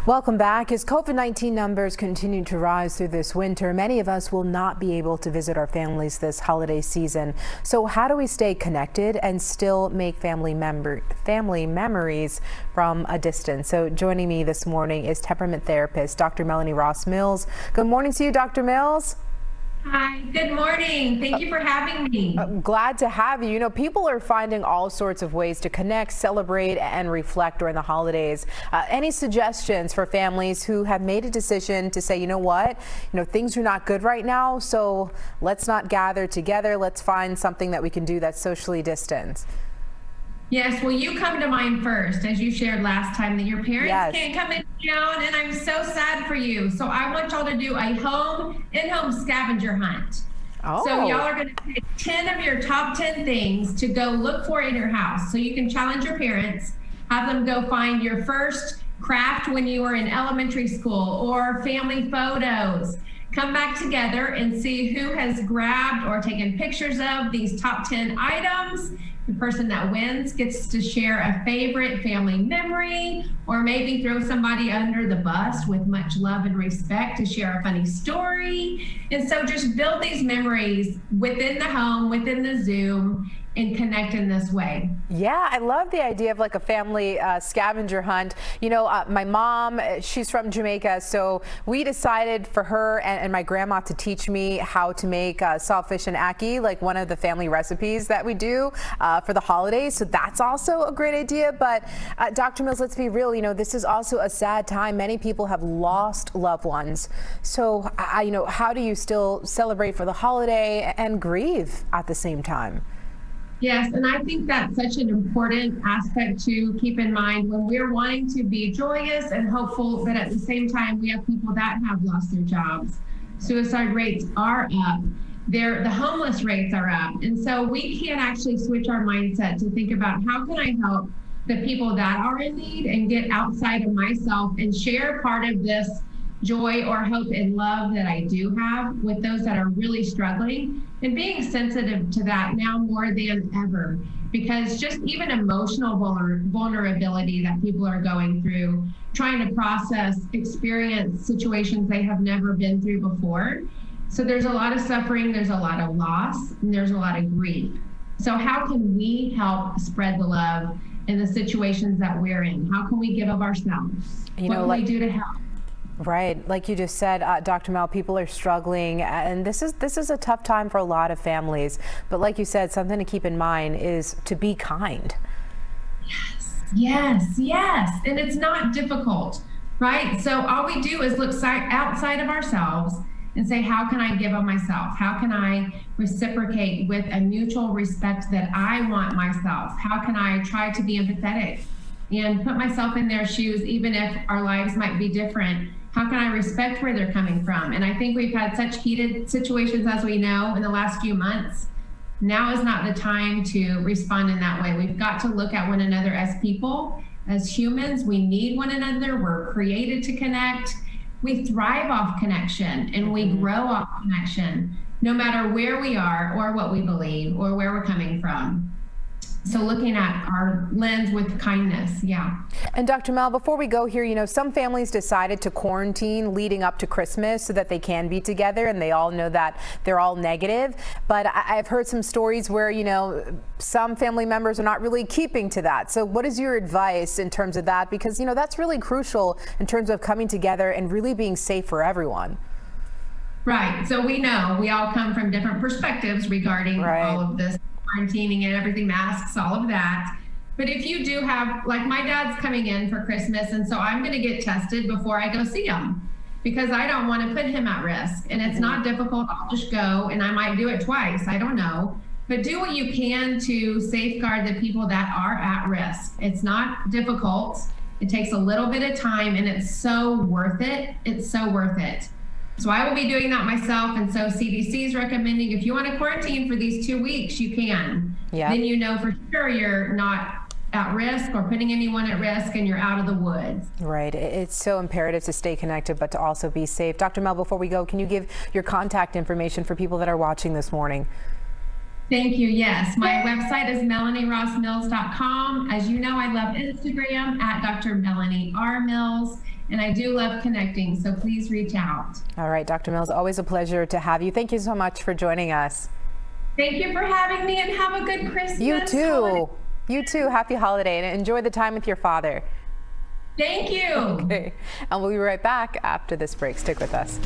Welcome back. As COVID-19 numbers continue to rise through this winter, many of us will not be able to visit our families this holiday season. So how do we stay connected and still make family memories from a distance? So joining me this morning is temperament therapist Dr. Melanie Ross Mills. Good morning to you, Dr. Mills. Hi, good morning. Thank you for having me. I'm glad to have you. You know, people are finding all sorts of ways to connect, celebrate, and reflect during the holidays. Any suggestions for families who have made a decision to say, you know what, things are not good right now, so let's not gather together. Let's find something that we can do that's socially distanced. Yes, well, you come to mind first, as you shared last time, that your parents can't come in town, and I'm so sad for you. So I want y'all to do a in-home scavenger hunt. Oh. So y'all are going to pick 10 of your top 10 things to go look for in your house. So you can challenge your parents, have them go find your first craft when you were in elementary school or family photos. Come back together and see who has grabbed or taken pictures of these top 10 items. The person that wins gets to share a favorite family memory, or maybe throw somebody under the bus with much love and respect to share a funny story. And so just build these memories within the home, within the Zoom, and connect in this way. Yeah, I love the idea of like a family scavenger hunt. My mom, she's from Jamaica, so we decided for her and my grandma to teach me how to make saltfish and ackee, like one of the family recipes that we do for the holidays. So that's also a great idea. But Dr. Mills, let's be real, this is also a sad time. Many people have lost loved ones. So, how do you still celebrate for the holiday and grieve at the same time? Yes, and I think that's such an important aspect to keep in mind when we're wanting to be joyous and hopeful, but at the same time, we have people that have lost their jobs. Suicide rates are up. The homeless rates are up. And so we can actually switch our mindset to think about how can I help the people that are in need and get outside of myself and share part of this joy or hope and love that I do have with those that are really struggling, and being sensitive to that now more than ever, because just even emotional vulnerability that people are going through, trying to process, experience situations they have never been through before. So there's a lot of suffering, there's a lot of loss, and there's a lot of grief. So how can we help spread the love in the situations that we're in? How can we give of ourselves? What can we do to help? Right, like you just said, Dr. Mel, people are struggling, and this is a tough time for a lot of families. But like you said, something to keep in mind is to be kind. Yes, and it's not difficult, right? So all we do is look outside of ourselves and say, how can I give of myself? How can I reciprocate with a mutual respect that I want myself? How can I try to be empathetic and put myself in their shoes, even if our lives might be different? How can I respect where they're coming from? And I think we've had such heated situations, as we know, in the last few months. Now is not the time to respond in that way. We've got to look at one another as people, as humans. We need one another. We're created to connect. We thrive off connection, and we grow off connection, no matter where we are or what we believe or where we're coming from. So looking at our lens with kindness, yeah. And Dr. Mel, before we go here, some families decided to quarantine leading up to Christmas so that they can be together, and they all know that they're all negative. But I've heard some stories where, some family members are not really keeping to that. So what is your advice in terms of that? Because, that's really crucial in terms of coming together and really being safe for everyone. Right. So we know we all come from different perspectives regarding all of this. Quarantining and everything, masks, all of that. But if you do have, like my dad's coming in for Christmas, and so I'm going to get tested before I go see him because I don't want to put him at risk. And it's not difficult. I'll just go, and I might do it twice. I don't know. But do what you can to safeguard the people that are at risk. It's not difficult. It takes a little bit of time, and it's so worth it. It's so worth it. So I will be doing that myself, and so CDC is recommending if you want to quarantine for these 2 weeks, you can. Yeah. Then you know for sure you're not at risk or putting anyone at risk, and you're out of the woods. Right. It's so imperative to stay connected, but to also be safe. Dr. Mel, before we go, can you give your contact information for people that are watching this morning? Thank you. Yes, my website is melanierossmills.com. As you know, I love Instagram at Dr. Melanie R. Mills. And I do love connecting, so please reach out. All right, Dr. Mills, always a pleasure to have you. Thank you so much for joining us. Thank you for having me, and have a good Christmas. You too. holiday. You too. Happy holiday and enjoy the time with your father. Thank you. Okay. And we'll be right back after this break. Stick with us.